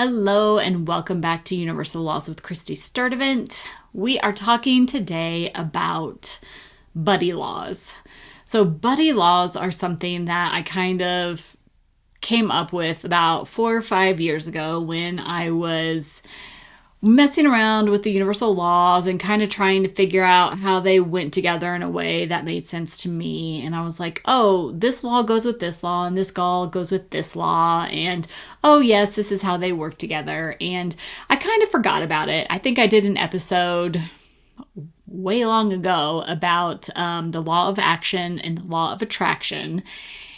Hello and welcome back to Universal Laws with Christy Sturdivant. We are talking today about buddy laws. So buddy laws are something that I kind of came up with about 4 or 5 years ago when I was messing around with the universal laws and kind of trying to figure out how they went together in a way that made sense to me. And I was like, oh, this law goes with this law and this law goes with this law. And oh, yes, this is how they work together. And I kind of forgot about it. I think I did an episode way long ago about the law of action and the law of attraction.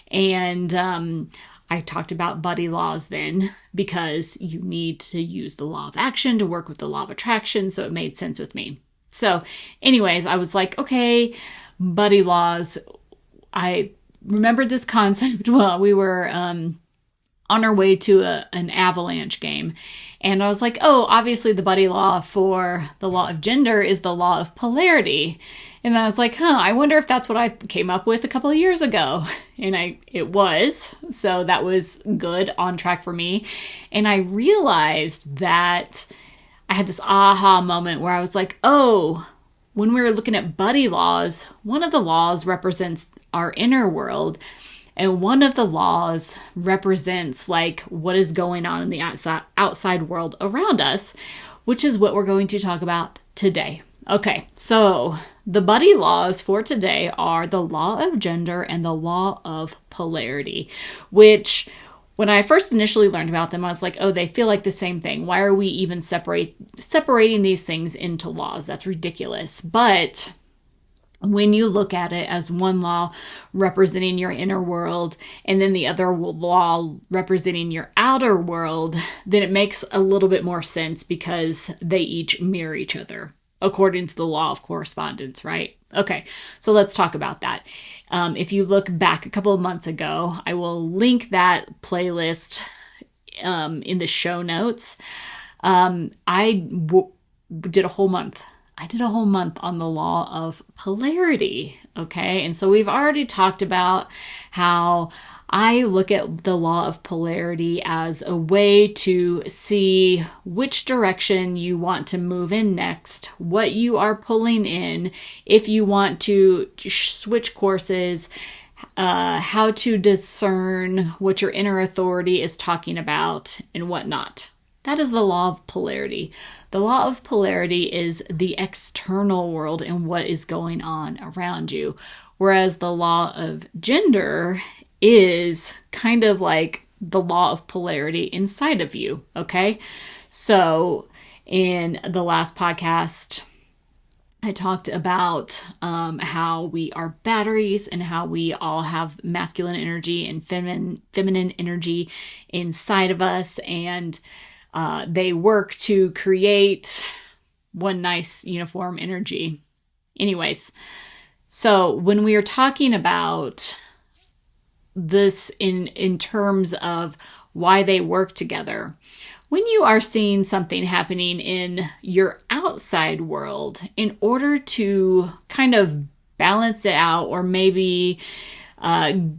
And I talked about buddy laws then because you need to use the law of action to work with the law of attraction. So it made sense with me. So anyways, I was like, okay, buddy laws. I remembered this concept while we were on our way to an avalanche game. And I was like, oh, obviously the buddy law for the law of gender is the law of polarity. And then I was like, I wonder if that's what I came up with a couple of years ago. And it was. So that was good, on track for me. And I realized that I had this aha moment where I was like, oh, when we were looking at buddy laws, one of the laws represents our inner world. And one of the laws represents like what is going on in the outside world around us, which is what we're going to talk about today. Okay, so the buddy laws for today are the law of gender and the law of polarity, which when I first initially learned about them, I was like, oh, they feel like the same thing. Why are we even separating these things into laws? That's ridiculous. But when you look at it as one law representing your inner world and then the other law representing your outer world, then it makes a little bit more sense because they each mirror each other according to the law of correspondence, right? Okay, so let's talk about that. If you look back a couple of months ago, I will link that playlist in the show notes. Did a whole month. I did a whole month on the law of polarity, okay? And so we've already talked about how I look at the law of polarity as a way to see which direction you want to move in next, what you are pulling in, if you want to switch courses, how to discern what your inner authority is talking about and whatnot. That is the law of polarity. The law of polarity is the external world and what is going on around you. Whereas the law of gender is kind of like the law of polarity inside of you, okay? So in the last podcast, I talked about how we are batteries and how we all have masculine energy and feminine energy inside of us, and they work to create one nice uniform energy. Anyways, so when we are talking about this in terms of why they work together, when you are seeing something happening in your outside world, in order to kind of balance it out or maybe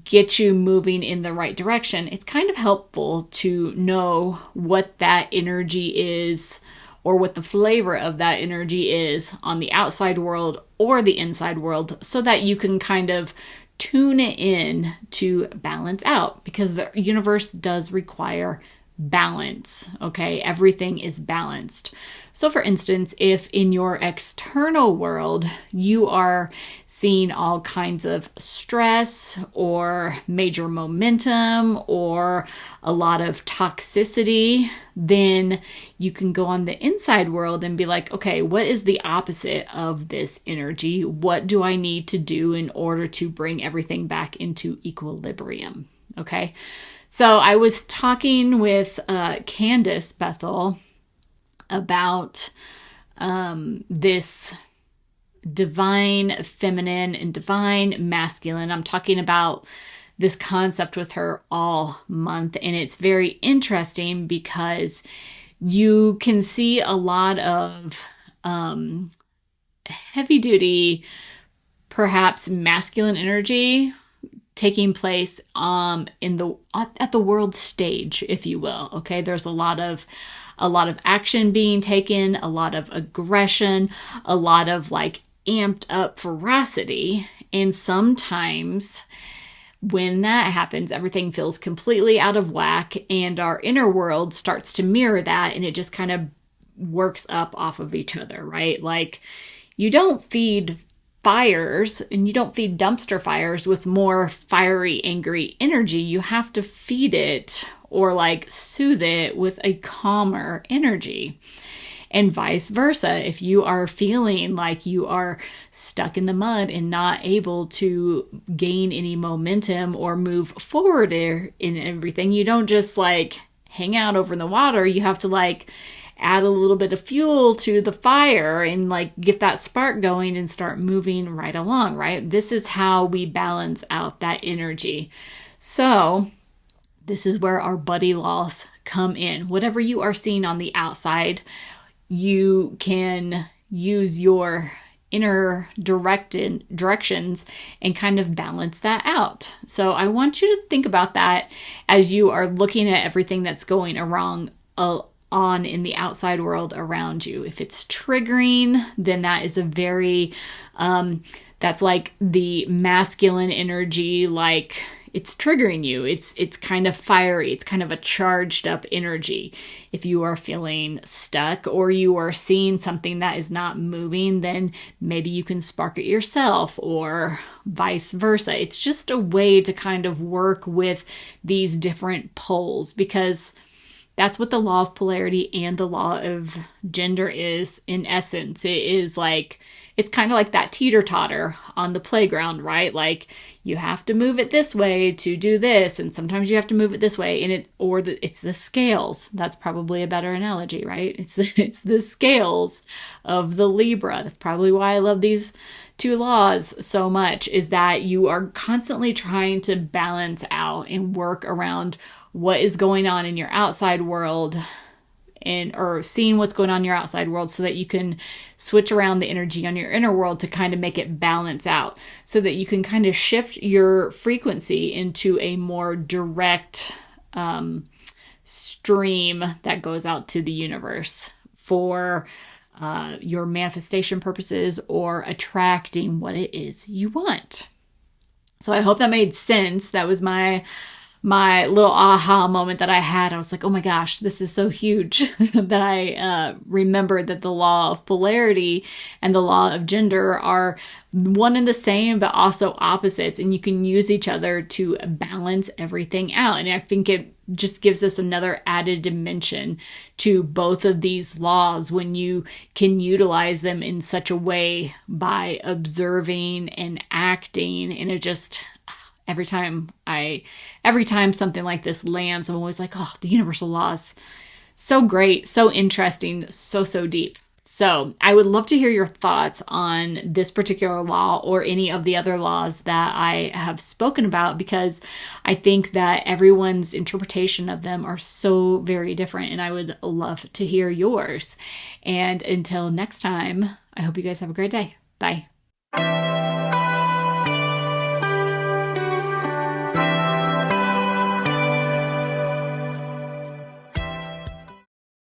get you moving in the right direction, it's kind of helpful to know what that energy is or what the flavor of that energy is on the outside world or the inside world, so that you can kind of tune it in to balance out, because the universe does require balance, okay? Everything is balanced. So for instance, if in your external world, you are seeing all kinds of stress or major momentum or a lot of toxicity, then you can go on the inside world and be like, okay, what is the opposite of this energy? What do I need to do in order to bring everything back into equilibrium? Okay. So I was talking with Candace Bethel about this divine feminine and divine masculine. I'm talking about this concept with her all month, and it's very interesting because you can see a lot of heavy duty, perhaps masculine energy taking place in the at the world stage, if you will. Okay, there's a lot of action being taken, a lot of aggression, a lot of like amped up veracity, and sometimes when that happens, everything feels completely out of whack, and our inner world starts to mirror that, and it just kind of works up off of each other, right? Like, you don't feed fires and you don't feed dumpster fires with more fiery, angry energy. You have to feed it or like soothe it with a calmer energy. And vice versa. If you are feeling like you are stuck in the mud and not able to gain any momentum or move forward in everything, you don't just like hang out over in the water. You have to like add a little bit of fuel to the fire and like get that spark going and start moving right along, right? This is how we balance out that energy. So this is where our buddy laws come in. Whatever you are seeing on the outside, you can use your inner directions and kind of balance that out. So I want you to think about that as you are looking at everything that's going on in the outside world around you. If it's triggering, then that is a very, that's like the masculine energy, like it's triggering you. It's kind of fiery. It's kind of a charged up energy. If you are feeling stuck or you are seeing something that is not moving, then maybe you can spark it yourself or vice versa. It's just a way to kind of work with these different poles, because that's what the law of polarity and the law of gender is in essence. It is like, it's kind of like that teeter-totter on the playground, right? Like, you have to move it this way to do this, and sometimes you have to move it this way, and it's the scales. That's probably a better analogy, right? It's the scales of the Libra. That's probably why I love these two laws so much, is that you are constantly trying to balance out and work around what is going on in your outside world, or seeing what's going on in your outside world, so that you can switch around the energy on your inner world to kind of make it balance out, so that you can kind of shift your frequency into a more direct stream that goes out to the universe for your manifestation purposes or attracting what it is you want. So I hope that made sense. That was my little aha moment that I had. I was like, oh my gosh, this is so huge that I remembered that the law of polarity and the law of gender are one and the same, but also opposites. And you can use each other to balance everything out. And I think it just gives us another added dimension to both of these laws when you can utilize them in such a way by observing and acting. And it just... Every time something like this lands, I'm always like, oh, the universal laws, so great, so interesting, so deep. So I would love to hear your thoughts on this particular law or any of the other laws that I have spoken about, because I think that everyone's interpretation of them are so very different, and I would love to hear yours. And until next time, I hope you guys have a great day. Bye.